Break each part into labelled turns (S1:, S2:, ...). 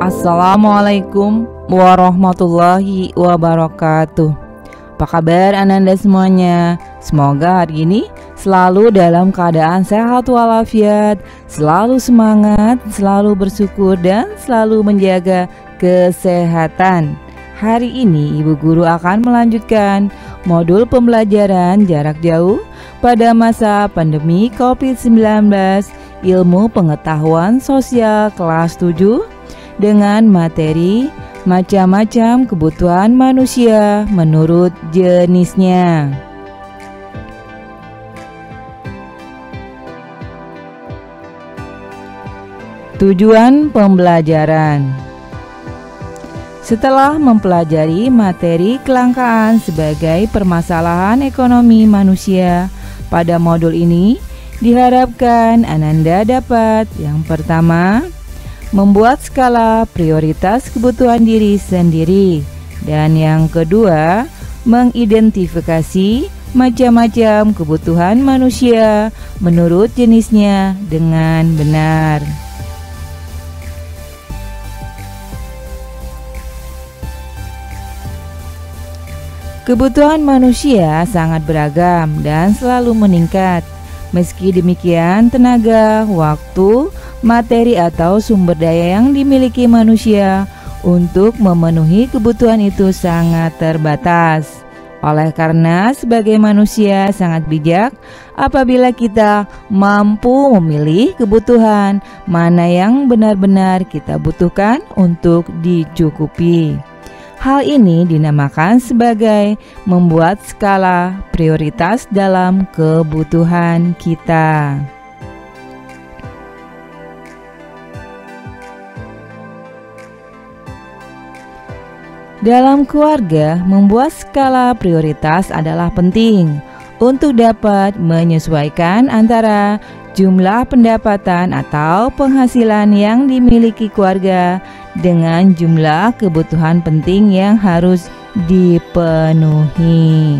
S1: Assalamualaikum warahmatullahi wabarakatuh. Apa kabar Ananda semuanya? Semoga hari ini selalu dalam keadaan sehat walafiat, selalu semangat, selalu bersyukur dan selalu menjaga kesehatan. Hari ini Ibu Guru akan melanjutkan modul pembelajaran jarak jauh pada masa pandemi COVID-19 Ilmu Pengetahuan Sosial kelas 7 dengan materi macam-macam kebutuhan manusia menurut jenisnya. Tujuan pembelajaran. Setelah mempelajari materi kelangkaan sebagai permasalahan ekonomi manusia, pada modul ini diharapkan Ananda dapat yang pertama, membuat skala prioritas kebutuhan diri sendiri, dan yang kedua, mengidentifikasi macam-macam kebutuhan manusia menurut jenisnya dengan benar. Kebutuhan manusia sangat beragam dan selalu meningkat. Meski demikian, tenaga, waktu, materi atau sumber daya yang dimiliki manusia untuk memenuhi kebutuhan itu sangat terbatas. Oleh karena sebagai manusia sangat bijak apabila kita mampu memilih kebutuhan mana yang benar-benar kita butuhkan untuk dicukupi. Hal ini dinamakan sebagai membuat skala prioritas dalam kebutuhan kita. Dalam keluarga, membuat skala prioritas adalah penting untuk dapat menyesuaikan antara jumlah pendapatan atau penghasilan yang dimiliki keluarga dengan jumlah kebutuhan penting yang harus dipenuhi.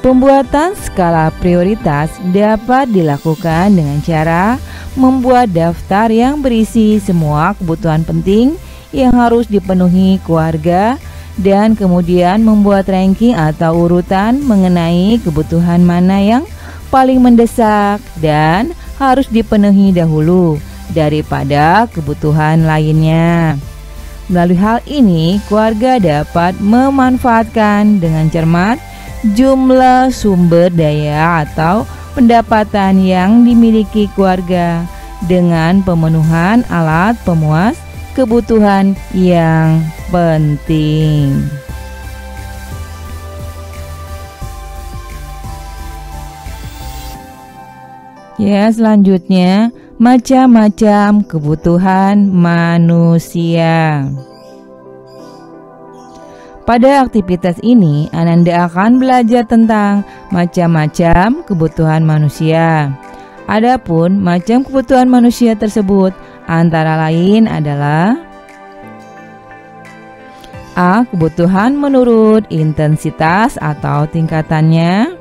S1: Pembuatan skala prioritas dapat dilakukan dengan cara membuat daftar yang berisi semua kebutuhan penting yang harus dipenuhi keluarga dan kemudian membuat ranking atau urutan mengenai kebutuhan mana yang paling mendesak dan harus dipenuhi dahulu daripada kebutuhan lainnya. Melalui hal ini, keluarga dapat memanfaatkan dengan cermat jumlah sumber daya atau pendapatan yang dimiliki keluarga dengan pemenuhan alat pemuas kebutuhan yang penting. Ya, selanjutnya macam-macam kebutuhan manusia. Pada aktivitas ini, Ananda akan belajar tentang macam-macam kebutuhan manusia. Adapun macam kebutuhan manusia tersebut antara lain adalah A. Kebutuhan menurut intensitas atau tingkatannya.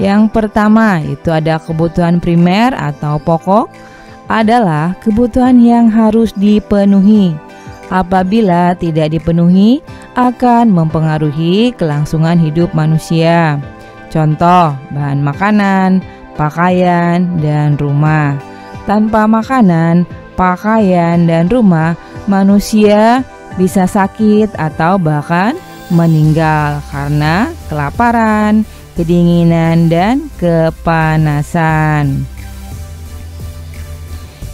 S1: Yang pertama itu ada kebutuhan primer atau pokok, adalah kebutuhan yang harus dipenuhi. Apabila tidak dipenuhi akan mempengaruhi kelangsungan hidup manusia. Contoh, bahan makanan, pakaian, dan rumah. Tanpa makanan, pakaian, dan rumah, manusia bisa sakit atau bahkan meninggal karena kelaparan, kedinginan, dan kepanasan.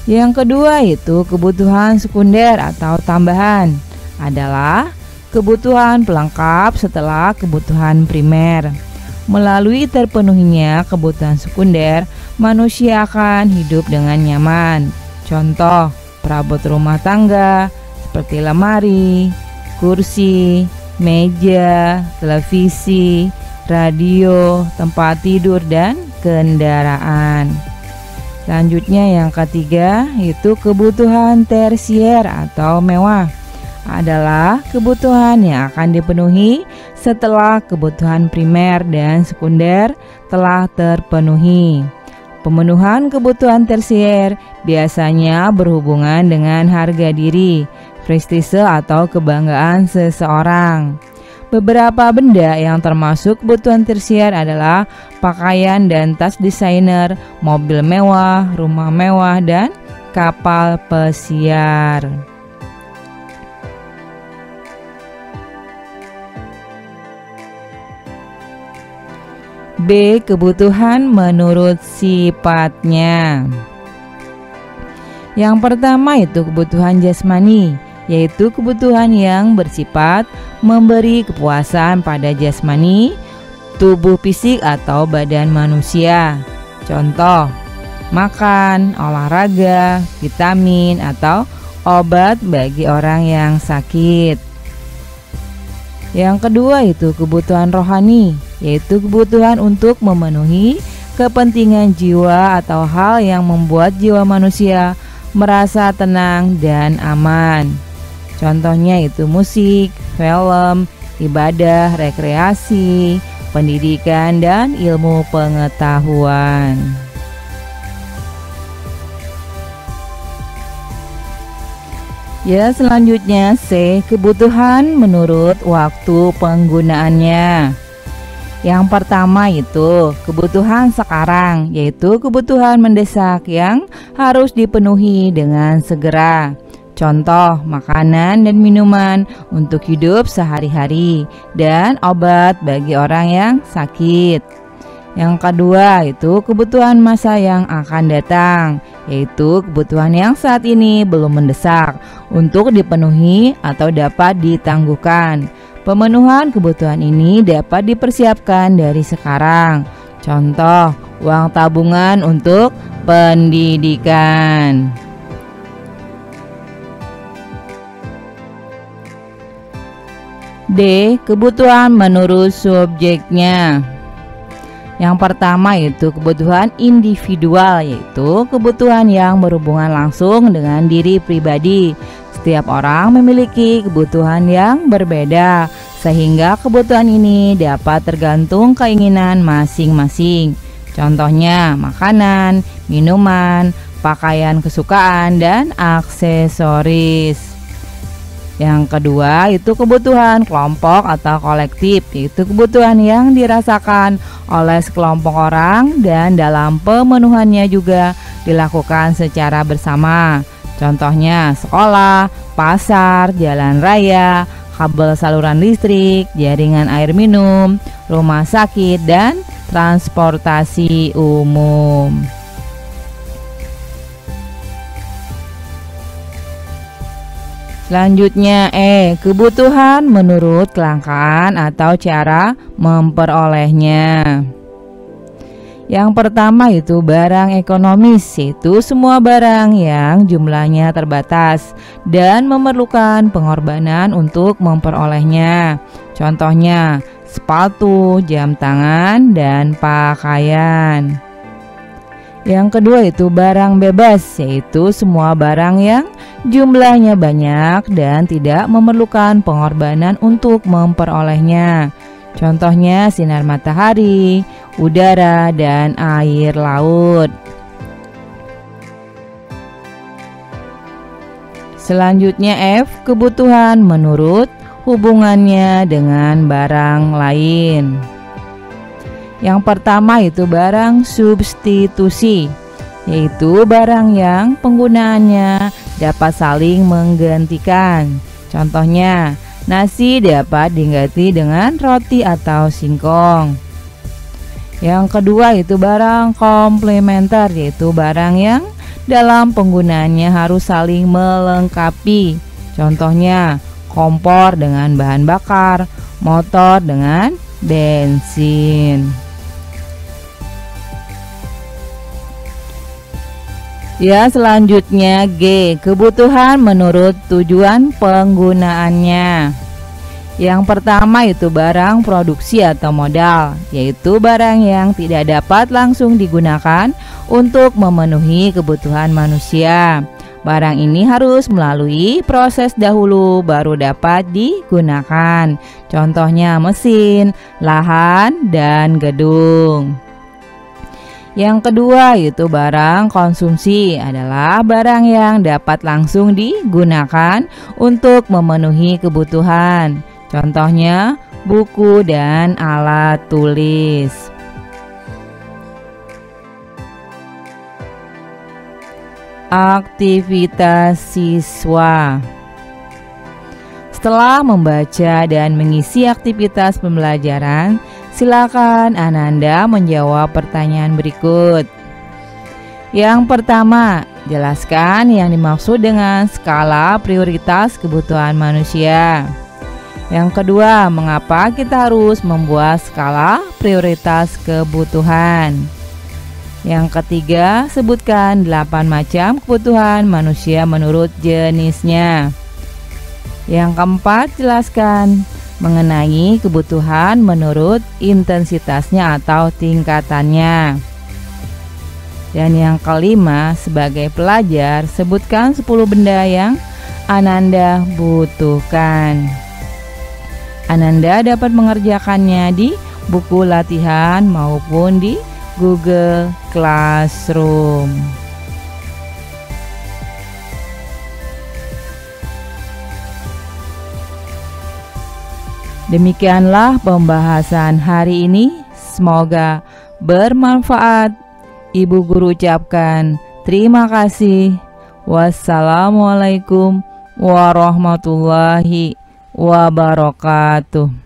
S1: Yang kedua itu kebutuhan sekunder atau tambahan, adalah kebutuhan pelengkap setelah kebutuhan primer. Melalui terpenuhinya kebutuhan sekunder, manusia akan hidup dengan nyaman. Contoh, perabot rumah tangga seperti lemari, kursi, meja, televisi, radio, tempat tidur, dan kendaraan. Selanjutnya yang ketiga itu kebutuhan tersier atau mewah, adalah kebutuhan yang akan dipenuhi setelah kebutuhan primer dan sekunder telah terpenuhi. Pemenuhan kebutuhan tersier biasanya berhubungan dengan harga diri, prestise atau kebanggaan seseorang. Beberapa benda yang termasuk kebutuhan tersier adalah pakaian dan tas desainer, mobil mewah, rumah mewah, dan kapal pesiar. B. Kebutuhan menurut sifatnya. Yang pertama itu kebutuhan jasmani, yaitu kebutuhan yang bersifat memberi kepuasan pada jasmani, tubuh fisik atau badan manusia. Contoh, makan, olahraga, vitamin, atau obat bagi orang yang sakit. Yang kedua itu kebutuhan rohani, yaitu kebutuhan untuk memenuhi kepentingan jiwa atau hal yang membuat jiwa manusia merasa tenang dan aman. Contohnya itu musik, film, ibadah, rekreasi, pendidikan, dan ilmu pengetahuan. Ya, selanjutnya C. Kebutuhan menurut waktu penggunaannya. Yang pertama itu kebutuhan sekarang, yaitu kebutuhan mendesak yang harus dipenuhi dengan segera. Contoh, makanan dan minuman untuk hidup sehari-hari dan obat bagi orang yang sakit. Yang kedua itu kebutuhan masa yang akan datang, yaitu kebutuhan yang saat ini belum mendesak untuk dipenuhi atau dapat ditangguhkan. Pemenuhan kebutuhan ini dapat dipersiapkan dari sekarang. Contoh, uang tabungan untuk pendidikan. D. Kebutuhan menurut subjeknya. Yang pertama itu kebutuhan individual, yaitu kebutuhan yang berhubungan langsung dengan diri pribadi. Setiap orang memiliki kebutuhan yang berbeda, sehingga kebutuhan ini dapat tergantung keinginan masing-masing. Contohnya makanan, minuman, pakaian kesukaan, dan aksesoris. Yang kedua itu kebutuhan kelompok atau kolektif, yaitu kebutuhan yang dirasakan oleh sekelompok orang dan dalam pemenuhannya juga dilakukan secara bersama. Contohnya sekolah, pasar, jalan raya, kabel saluran listrik, jaringan air minum, rumah sakit, dan transportasi umum. Selanjutnya kebutuhan menurut kelangkaan atau cara memperolehnya. Yang pertama itu barang ekonomis, yaitu semua barang yang jumlahnya terbatas dan memerlukan pengorbanan untuk memperolehnya. Contohnya sepatu, jam tangan, dan pakaian. Yang kedua itu barang bebas, yaitu semua barang yang jumlahnya banyak dan tidak memerlukan pengorbanan untuk memperolehnya. Contohnya sinar matahari, udara, dan air laut. Selanjutnya F. Kebutuhan menurut hubungannya dengan barang lain. Yang pertama itu barang substitusi, yaitu barang yang penggunaannya dapat saling menggantikan. Contohnya, nasi dapat diganti dengan roti atau singkong. Yang kedua itu barang komplementer, yaitu barang yang dalam penggunaannya harus saling melengkapi. Contohnya, kompor dengan bahan bakar, motor dengan bensin. Ya, selanjutnya G. Kebutuhan menurut tujuan penggunaannya. Yang pertama itu barang produksi atau modal, yaitu barang yang tidak dapat langsung digunakan untuk memenuhi kebutuhan manusia. Barang ini harus melalui proses dahulu baru dapat digunakan. Contohnya mesin, lahan, dan gedung. Yang kedua yaitu barang konsumsi, adalah barang yang dapat langsung digunakan untuk memenuhi kebutuhan. Contohnya buku dan alat tulis. Aktivitas siswa. Setelah membaca dan mengisi aktivitas pembelajaran, silakan Ananda menjawab pertanyaan berikut. Yang pertama, jelaskan yang dimaksud dengan skala prioritas kebutuhan manusia. Yang kedua, mengapa kita harus membuat skala prioritas kebutuhan. Yang ketiga, sebutkan 8 macam kebutuhan manusia menurut jenisnya. Yang keempat, jelaskan mengenai kebutuhan menurut intensitasnya atau tingkatannya. Dan yang kelima, sebagai pelajar, sebutkan 10 benda yang Ananda butuhkan. Ananda dapat mengerjakannya di buku latihan maupun di Google Classroom. Demikianlah pembahasan hari ini. Semoga bermanfaat. Ibu guru ucapkan terima kasih. Wassalamualaikum warahmatullahi wabarakatuh.